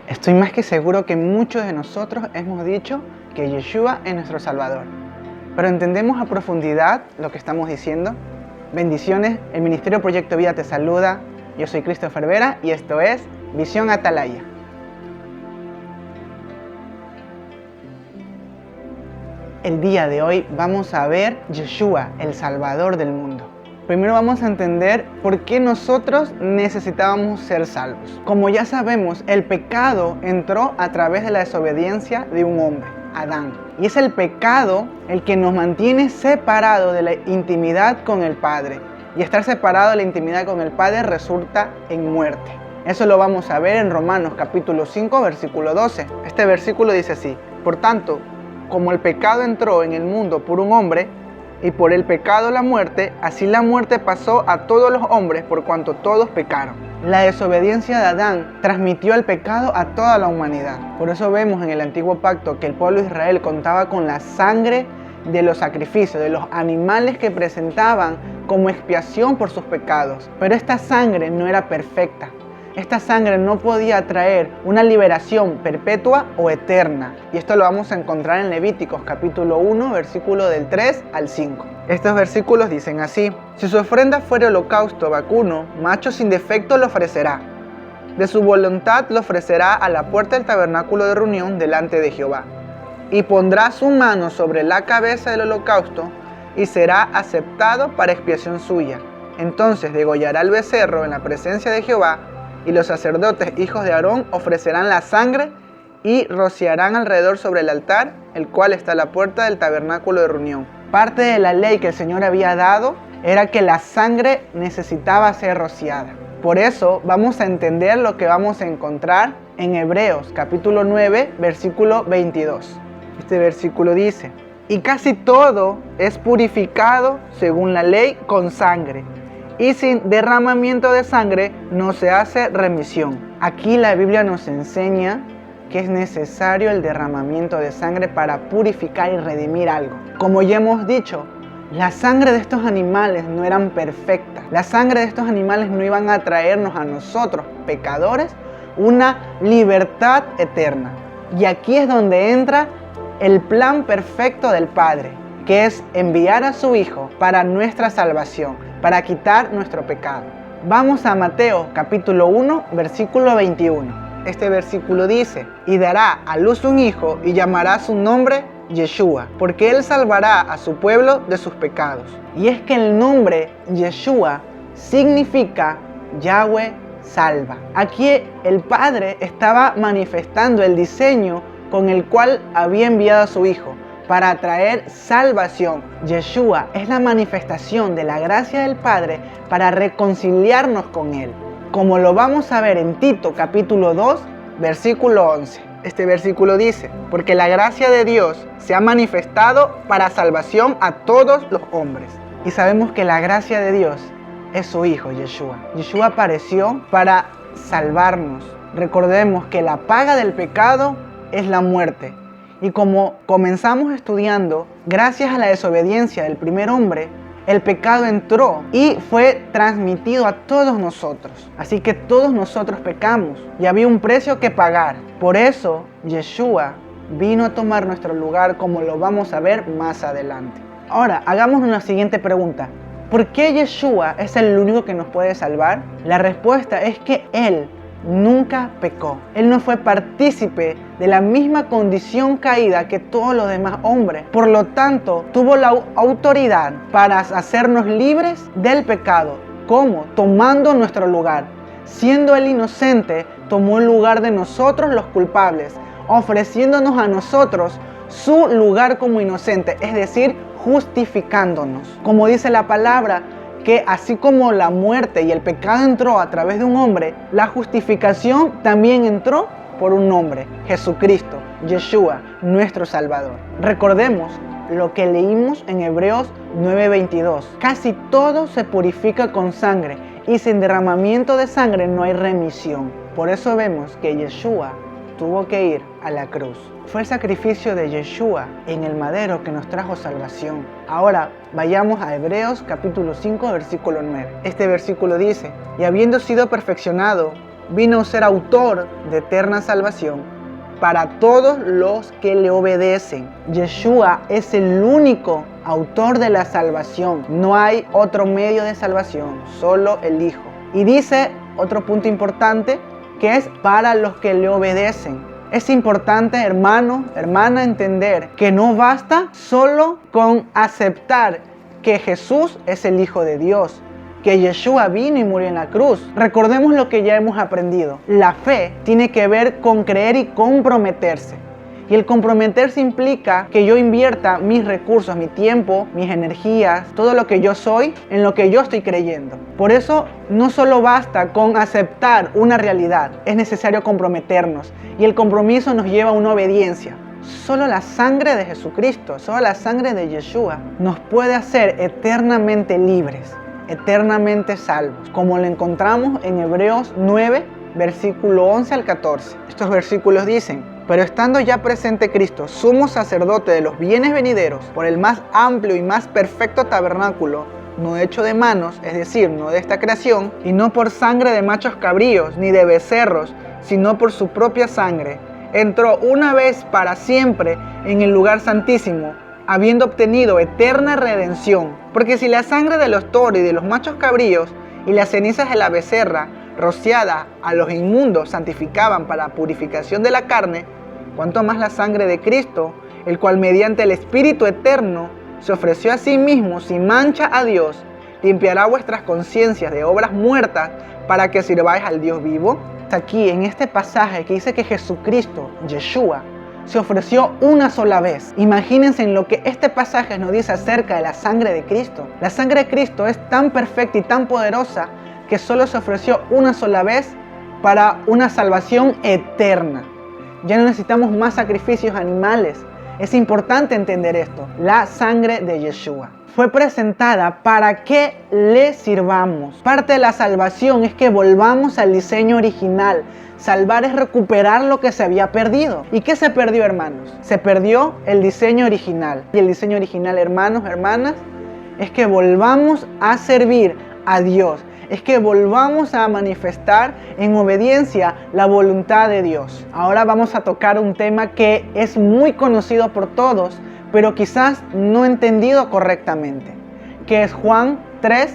Estoy más que seguro que muchos de nosotros hemos dicho que Yeshua es nuestro Salvador. Pero ¿entendemos a profundidad lo que estamos diciendo? Bendiciones, el Ministerio Proyecto Vida te saluda. Yo soy Christopher Vera y esto es Visión Atalaya. El día de hoy vamos a ver Yeshua, el Salvador del mundo. Primero vamos a entender por qué nosotros necesitábamos ser salvos. Como ya sabemos, el pecado entró a través de la desobediencia de un hombre, Adán. Y es el pecado el que nos mantiene separados de la intimidad con el Padre. Y estar separado de la intimidad con el Padre resulta en muerte. Eso lo vamos a ver en Romanos capítulo 5, versículo 12. Este versículo dice así: por tanto, como el pecado entró en el mundo por un hombre, y por el pecado la muerte, así la muerte pasó a todos los hombres por cuanto todos pecaron. La desobediencia de Adán transmitió el pecado a toda la humanidad. Por eso vemos en el antiguo pacto que el pueblo de Israel contaba con la sangre de los sacrificios, de los animales que presentaban como expiación por sus pecados. Pero esta sangre no era perfecta. Esta sangre no podía traer una liberación perpetua o eterna. Y esto lo vamos a encontrar en Levíticos capítulo 1, versículo del 3 al 5. Estos versículos dicen así: si su ofrenda fuere holocausto vacuno, macho sin defecto lo ofrecerá. De su voluntad lo ofrecerá a la puerta del tabernáculo de reunión delante de Jehová. Y pondrá su mano sobre la cabeza del holocausto y será aceptado para expiación suya. Entonces degollará el becerro en la presencia de Jehová. Y los sacerdotes, hijos de Aarón, ofrecerán la sangre y rociarán alrededor sobre el altar, el cual está a la puerta del tabernáculo de reunión. Parte de la ley que el Señor había dado era que la sangre necesitaba ser rociada. Por eso vamos a entender lo que vamos a encontrar en Hebreos capítulo 9, versículo 22. Este versículo dice: y casi todo es purificado según la ley con sangre. Y sin derramamiento de sangre no se hace remisión. Aquí la Biblia nos enseña que es necesario el derramamiento de sangre para purificar y redimir algo. Como ya hemos dicho, la sangre de estos animales no eran perfectas. La sangre de estos animales no iban a traernos a nosotros, pecadores, una libertad eterna. Y aquí es donde entra el plan perfecto del Padre, que es enviar a su Hijo para nuestra salvación, para quitar nuestro pecado. Vamos a Mateo capítulo 1, versículo 21. Este versículo dice: y dará a luz un hijo y llamará su nombre Yeshua, porque él salvará a su pueblo de sus pecados. Y es que el nombre Yeshua significa Yahweh salva. Aquí el Padre estaba manifestando el diseño con el cual había enviado a su Hijo para traer salvación. Yeshua es la manifestación de la gracia del Padre para reconciliarnos con Él, como lo vamos a ver en Tito capítulo 2, versículo 11. Este versículo dice: porque la gracia de Dios se ha manifestado para salvación a todos los hombres. Y sabemos que la gracia de Dios es su Hijo, Yeshua. Yeshua apareció para salvarnos. Recordemos que la paga del pecado es la muerte. Y como comenzamos estudiando, gracias a la desobediencia del primer hombre, el pecado entró y fue transmitido a todos nosotros. Así que todos nosotros pecamos y había un precio que pagar. Por eso, Yeshua vino a tomar nuestro lugar, como lo vamos a ver más adelante. Ahora, hagamos una siguiente pregunta. ¿Por qué Yeshua es el único que nos puede salvar? La respuesta es que Él nunca pecó. Él no fue partícipe de la misma condición caída que todos los demás hombres. Por lo tanto, tuvo la autoridad para hacernos libres del pecado. ¿Cómo? Tomando nuestro lugar. Siendo Él inocente, tomó el lugar de nosotros los culpables, ofreciéndonos a nosotros su lugar como inocente, es decir, justificándonos. Como dice la palabra, que así como la muerte y el pecado entró a través de un hombre, la justificación también entró por un hombre, Jesucristo, Yeshua, nuestro Salvador. Recordemos lo que leímos en Hebreos 9:22. Casi todo se purifica con sangre y sin derramamiento de sangre no hay remisión. Por eso vemos que Yeshua tuvo que ir a la cruz. Fue el sacrificio de Yeshua en el madero que nos trajo salvación. Ahora vayamos a Hebreos capítulo 5 versículo 9. Este versículo dice: y habiendo sido perfeccionado vino a ser autor de eterna salvación para todos los que le obedecen. Yeshua es el único autor de la salvación. No hay otro medio de salvación, solo el Hijo. Y dice otro punto importante, que es para los que le obedecen. Es importante, hermano, hermana, entender que no basta solo con aceptar que Jesús es el Hijo de Dios, que Yeshua vino y murió en la cruz. Recordemos lo que ya hemos aprendido. La fe tiene que ver con creer y comprometerse. Y el comprometerse implica que yo invierta mis recursos, mi tiempo, mis energías, todo lo que yo soy, en lo que yo estoy creyendo. Por eso no solo basta con aceptar una realidad, es necesario comprometernos. Y el compromiso nos lleva a una obediencia. Solo la sangre de Jesucristo, solo la sangre de Yeshua nos puede hacer eternamente libres, eternamente salvos, como lo encontramos en Hebreos 9, versículo 11 al 14. Estos versículos dicen: pero estando ya presente Cristo, sumo sacerdote de los bienes venideros, por el más amplio y más perfecto tabernáculo, no hecho de manos, es decir, no de esta creación, y no por sangre de machos cabríos, ni de becerros, sino por su propia sangre, entró una vez para siempre en el lugar santísimo, habiendo obtenido eterna redención. Porque si la sangre de los toros y de los machos cabríos y las cenizas de la becerra, rociada a los inmundos, santificaban para la purificación de la carne, cuanto más la sangre de Cristo, el cual mediante el Espíritu eterno se ofreció a sí mismo sin mancha a Dios, limpiará vuestras conciencias de obras muertas para que sirváis al Dios vivo. Aquí en este pasaje que dice que Jesucristo, Yeshua, se ofreció una sola vez. Imagínense en lo que este pasaje nos dice acerca de la sangre de Cristo. La sangre de Cristo es tan perfecta y tan poderosa que solo se ofreció una sola vez para una salvación eterna. Ya no necesitamos más sacrificios animales. Es importante entender esto. La sangre de Yeshua fue presentada para que le sirvamos. Parte de la salvación es que volvamos al diseño original. Salvar es recuperar lo que se había perdido. ¿Y qué se perdió, hermanos? Se perdió el diseño original. Y el diseño original, hermanos, hermanas, es que volvamos a servir a Dios. Es que volvamos a manifestar en obediencia la voluntad de Dios. Ahora vamos a tocar un tema que es muy conocido por todos, pero quizás no entendido correctamente, que es Juan 3,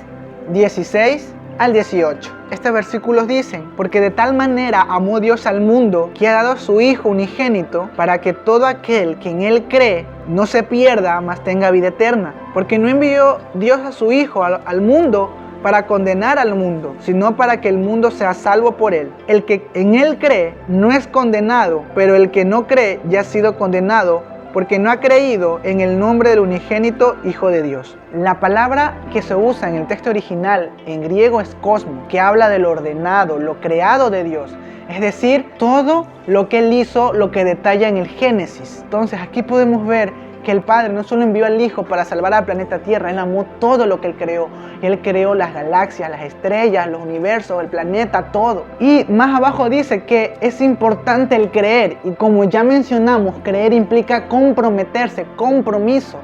16 al 18. Estos versículos dicen: porque de tal manera amó Dios al mundo, que ha dado a su Hijo unigénito, para que todo aquel que en Él cree no se pierda, mas tenga vida eterna. Porque no envió Dios a su Hijo al mundo para condenar al mundo, sino para que el mundo sea salvo por Él. El que en Él cree no es condenado, pero el que no cree ya ha sido condenado, porque no ha creído en el nombre del unigénito Hijo de Dios. La palabra que se usa en el texto original en griego es cosmo, que habla de lo ordenado, lo creado de Dios. Es decir, todo lo que Él hizo, lo que detalla en el Génesis. Entonces aquí podemos ver que el Padre no solo envió al Hijo para salvar al planeta Tierra, Él amó todo lo que Él creó. Él creó las galaxias, las estrellas, los universos, el planeta, todo. Y más abajo dice que es importante el creer. Y como ya mencionamos, creer implica comprometerse, compromiso,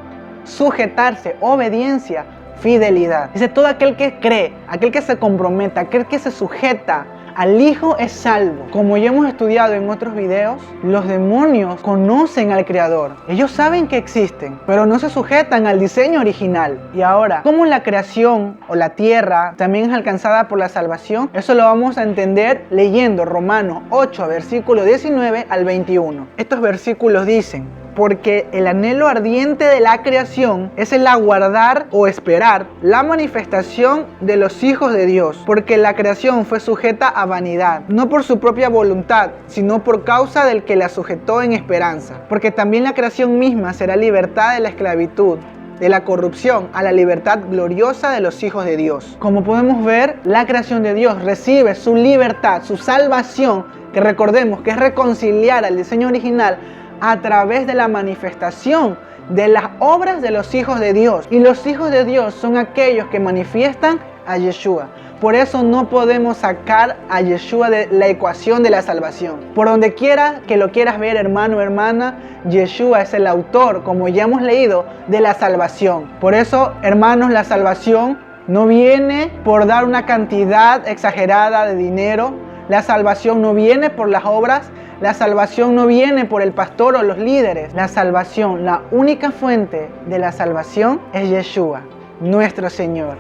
sujetarse, obediencia, fidelidad. Dice: todo aquel que cree, aquel que se compromete, aquel que se sujeta al Hijo es salvo. Como ya hemos estudiado en otros videos, los demonios conocen al Creador. Ellos saben que existen, pero no se sujetan al diseño original. Y ahora, ¿cómo la creación o la tierra también es alcanzada por la salvación? Eso lo vamos a entender leyendo Romanos 8, versículo 19 al 21. Estos versículos dicen: porque el anhelo ardiente de la creación es el aguardar o esperar la manifestación de los hijos de Dios, porque la creación fue sujeta a vanidad, no por su propia voluntad, sino por causa del que la sujetó en esperanza. Porque también la creación misma será libertada de la esclavitud, de la corrupción, a la libertad gloriosa de los hijos de Dios. Como podemos ver, la creación de Dios recibe su libertad, su salvación, que recordemos que es reconciliar al diseño original a través de la manifestación de las obras de los hijos de Dios. Y los hijos de Dios son aquellos que manifiestan a Yeshua. Por eso no podemos sacar a Yeshua de la ecuación de la salvación. Por donde quiera que lo quieras ver, hermano o hermana, Yeshua es el autor, como ya hemos leído, de la salvación. Por eso, hermanos, la salvación no viene por dar una cantidad exagerada de dinero. La salvación no viene por las obras, la salvación no viene por el pastor o los líderes. La salvación, la única fuente de la salvación es Yeshua, nuestro Señor.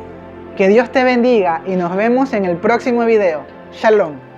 Que Dios te bendiga y nos vemos en el próximo video. Shalom.